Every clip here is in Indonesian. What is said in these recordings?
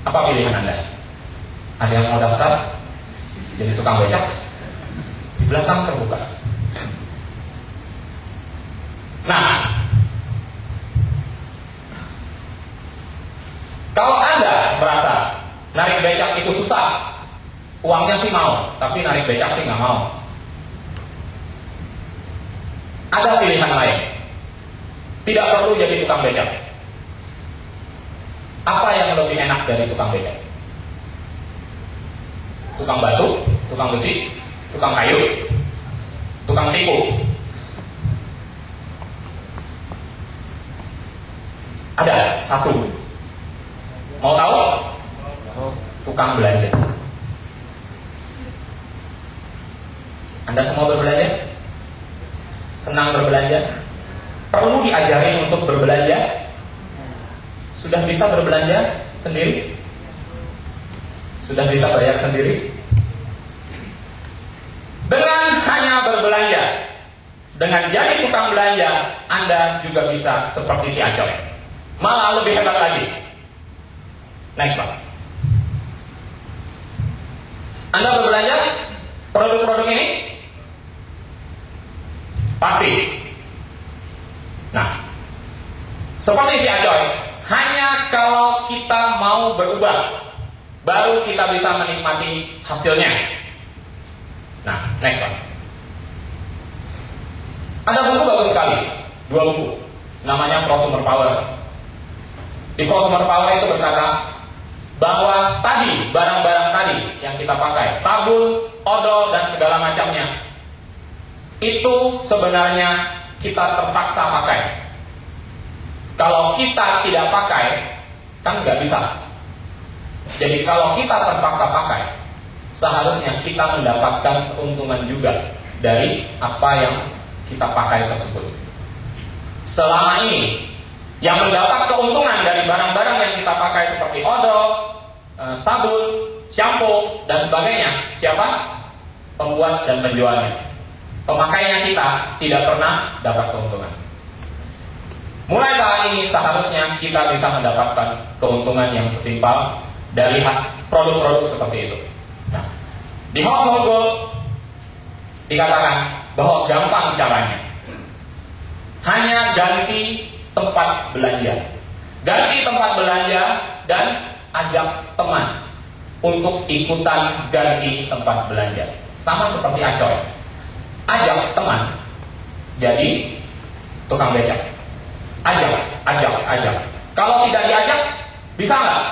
Apa pilihan Anda? Ada yang mau daftar jadi tukang becak? Di belakang terbuka. Nah, kalau Anda merasa narik becak itu susah, uangnya sih mau, tapi narik becak sih nggak mau, ada pilihan lain. Tidak perlu jadi tukang becak. Apa yang lebih enak dari tukang becak? Tukang batu, tukang besi, tukang kayu, tukang tipu. Ada satu. Mau tahu? Tukang belanja. Anda semua berbelanja? Senang berbelanja? Perlu diajarin untuk berbelanja? Sudah bisa berbelanja sendiri? Sudah bisa bayar sendiri? Dengan hanya berbelanja, dengan jadi tukang belanja, Anda juga bisa seperti si Acoy. Malah lebih hebat lagi. Next Pak. Anda berbelanja produk-produk ini? Pasti. Nah, seperti si Acoy, hanya kalau kita mau berubah, baru kita bisa menikmati hasilnya. Nah, next Pak. Ada buku bagus sekali, 2 buku, namanya Prosumer Power. Di Prosumer Power itu berkata bahwa tadi, barang-barang tadi yang kita pakai, sabun, odol, dan segala macamnya, itu sebenarnya kita terpaksa pakai. Kalau kita tidak pakai, kan nggak bisa. Jadi kalau kita terpaksa pakai, seharusnya kita mendapatkan keuntungan juga dari apa yang kita pakai tersebut. Selama ini, yang mendapat keuntungan dari barang-barang yang kita pakai seperti odol, sabun, shampoo, dan sebagainya, siapa? Pembuat dan penjualnya. Pemakainya kita tidak pernah dapat keuntungan. Mulai saat ini seharusnya kita bisa mendapatkan keuntungan yang setimpal dari produk-produk seperti itu. Nah, di Household Gold dikatakan bahwa gampang caranya. Hanya ganti tempat belanja. Ganti tempat belanja dan ajak teman untuk ikutan ganti tempat belanja. Sama seperti Acoy. Ajak teman jadi tukang becak. Ajak. Kalau tidak diajak, bisa nggak?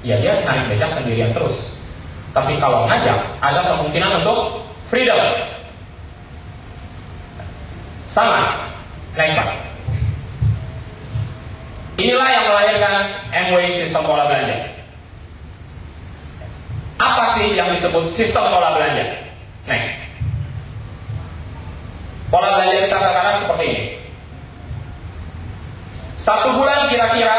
Ya dia narik becak sendirian terus. Tapi kalau ngajak, ada kemungkinan untuk freedom. Sama. Naik Pak. Inilah yang melahirkan Amway sistem pola belanja. Apa sih yang disebut sistem pola belanja? Next. Pola belanja kita sekarang seperti ini. 1 bulan kira-kira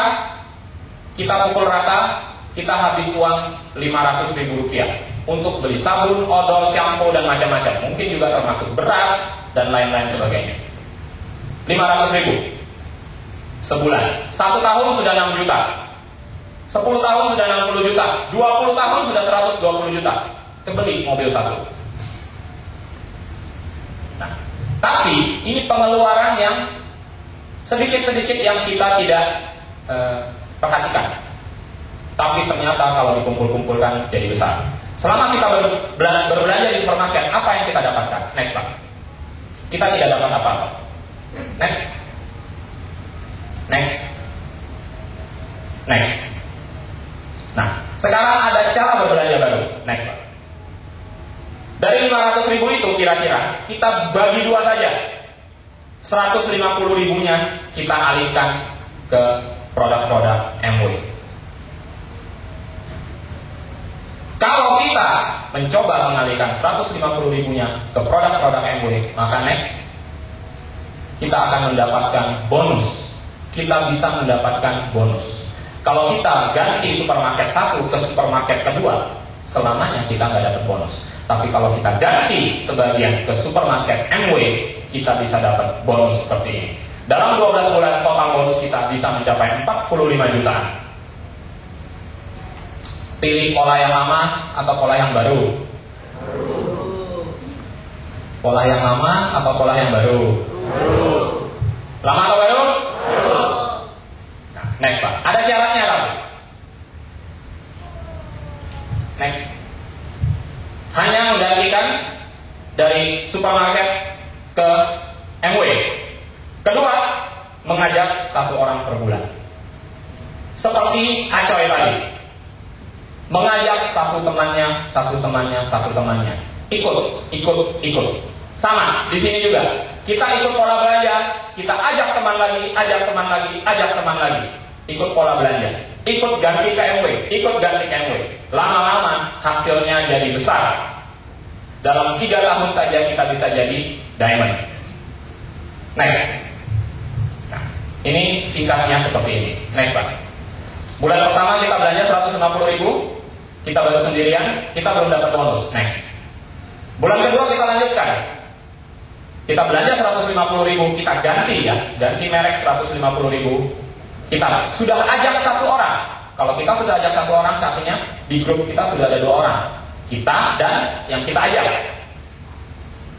kita pukul rata, kita habis uang Rp500.000 untuk beli sabun, odol, shampoo, dan macam-macam. Mungkin juga termasuk beras dan lain-lain sebagainya. Rp500.000 sebulan. 1 tahun sudah 6 juta. 10 tahun sudah 60 juta. 20 tahun sudah 120 juta. Kebeli mobil satu. Nah, tapi ini pengeluaran yang sedikit-sedikit yang kita tidak perhatikan. Tapi ternyata kalau dikumpul-kumpulkan jadi besar. Selama kita berbelanja di supermarket, apa yang kita dapatkan? Next Pak. Kita tidak dapat apa-apa. Next. Nah, sekarang ada cara berbelanja baru. Next Pak. Dari 500.000 itu kira-kira kita bagi 2 saja. 150.000-nya kita alihkan ke produk-produk Amway. Kalau kita mencoba mengalihkan 150.000-nya ke produk-produk Amway, maka next kita akan mendapatkan bonus. Kita bisa mendapatkan bonus. Kalau kita ganti supermarket 1 ke supermarket kedua, selamanya kita nggak dapat bonus. Tapi kalau kita ganti sebagian ke supermarket Amway, kita bisa dapat bonus seperti ini. Dalam 12 bulan total bonus kita bisa mencapai 45 jutaan. Pilih pola yang lama atau pola yang baru? Pola yang lama atau pola yang baru? Lama atau baru? Nah, next Pak. Ada syaratnya lagi. Next. Hanya menggantikan dari supermarket ke MW. Kedua, mengajak 1 orang per bulan. Seperti Acoy tadi. Mengajak satu temannya. Ikut. Sama, di sini juga. Kita ikut pola belanja, kita ajak teman lagi. Ikut pola belanja. Ikut ganti ke MW. Lama-lama hasilnya jadi besar. Dalam 3 tahun saja kita bisa jadi diamond. Next. Nah, ini singkatnya seperti ini. Next Pak. Bulan pertama kita belanja 150.000, kita baru sendirian, kita belum dapat bonus. Next. Bulan kedua kita lanjutkan. Kita belanja 150.000, kita ganti merek 150.000. Kita sudah ajak 1 orang. Kalau kita sudah ajak 1 orang, artinya di grup kita sudah ada 2 orang. Kita dan yang kita ajak.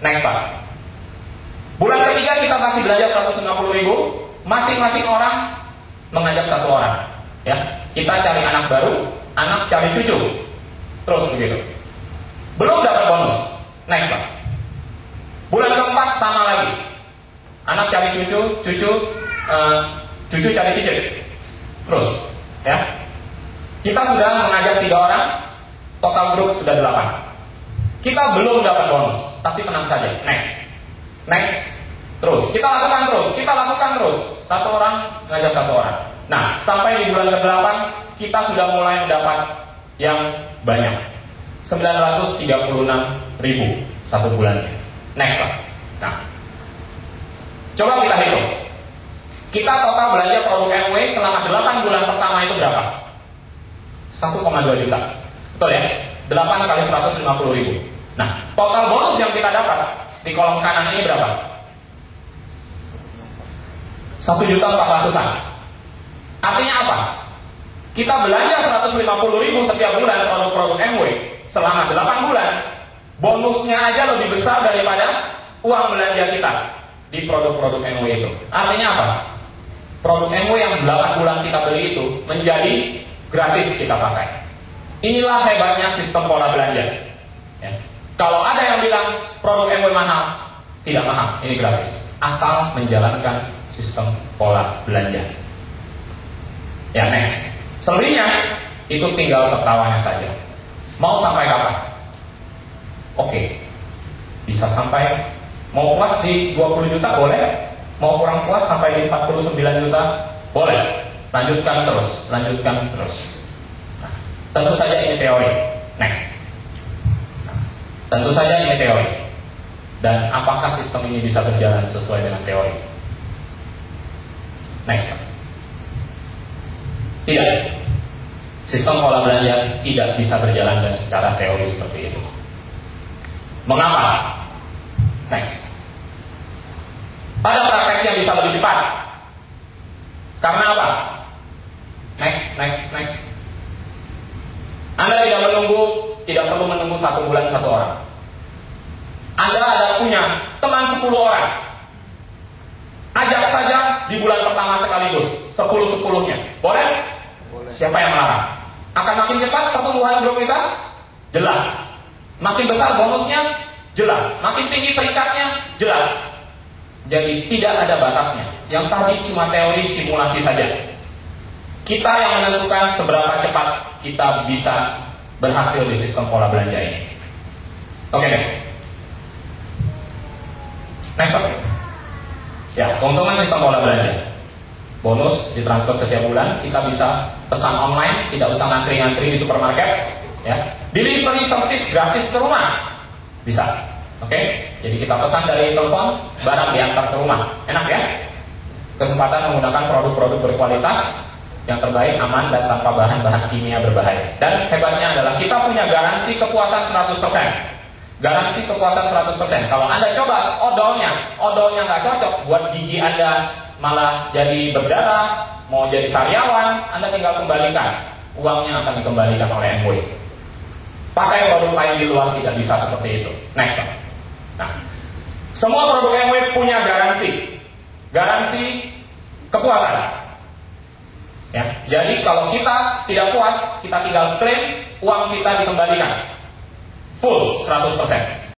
Next Pak. Bulan ketiga kita masih belanja 150.000, masing-masing orang mengajak 1 orang. Ya, kita cari anak baru, anak cari cucu, terus begitu. Belum dapat bonus. Next Pak. Bulan keempat sama lagi. Anak cari cucu, cucu cari cicit. Terus, ya. Kita sudah mengajak 3 orang, total grup sudah 8. Kita belum dapat bonus, tapi tenang saja. Next. Terus, kita lakukan terus. 1 orang mengajak 1 orang. Nah, sampai di bulan ke-8 kita sudah mulai mendapat yang banyak. 936.000 1 bulannya. Next Pak. Nah, coba kita hitung. Kita total belanja produk MW selama 8 bulan pertama itu berapa? 1,2 juta. Betul ya? 8 kali 150.000. Nah, total bonus yang kita dapat di kolom kanan ini berapa? 1.400.000-an. Artinya apa? Kita belanja 150.000 setiap bulan produk-produk MW selama 8 bulan. Bonusnya aja lebih besar daripada uang belanja kita di produk-produk MW itu. Artinya apa? Produk MW yang 8 bulan kita beli itu menjadi gratis kita pakai. Inilah hebatnya sistem pola belanja. Ya. Kalau ada yang bilang produk MW mahal, tidak mahal, ini gratis. Asal menjalankan sistem pola belanja. Ya, next. Selebihnya itu tinggal tertawanya saja. Mau sampai kapan? Oke. Bisa sampai, mau puas di 20 juta boleh, mau kurang puas sampai di 49 juta boleh. Lanjutkan terus. Nah, tentu saja ini teori. Next. Nah, tentu saja ini teori. Dan apakah sistem ini bisa berjalan sesuai dengan teori? Next. Tidak. Sistem pola belanja tidak bisa berjalan dengan secara teori seperti itu. Mengapa? Next. Pada prakteknya bisa lebih cepat. Karena apa? Next. Anda tidak perlu menunggu 1 bulan 1 orang. Anda ada punya teman 10 orang. Ajak saja di bulan pertama sekaligus 10-10-nya. Boleh? Siapa yang melarang? Akan makin cepat pertumbuhan grup kita? Jelas. Makin besar bonusnya? Jelas. Makin tinggi peringkatnya? Jelas. Jadi tidak ada batasnya. Yang tadi cuma teori simulasi saja. Kita yang menentukan seberapa cepat kita bisa berhasil di sistem pola belanja ini. Oke. Next. Ya, keuntungan sistem pola belanja. Bonus ditransfer setiap bulan, kita bisa pesan online, tidak usah ngantri-ngantri di supermarket, ya. Delivery service gratis ke rumah, bisa. Oke, jadi kita pesan dari telepon, barang diantar ke rumah, enak ya. Kesempatan menggunakan produk-produk berkualitas yang terbaik, aman dan tanpa bahan-bahan kimia berbahaya. Dan hebatnya adalah kita punya garansi kepuasan 100%. Garansi kepuasan 100%. Kalau Anda coba odolnya nggak cocok, buat gigi Anda malah jadi berdarah, mau jadi sariawan, Anda tinggal kembalikan uangnya akan dikembalikan oleh MW. Pakai produk lain di luar tidak bisa seperti itu. Next. Nah, semua produk MW punya garansi kepuasan. Ya, jadi kalau kita tidak puas, kita tinggal klaim, uang kita dikembalikan full 100%.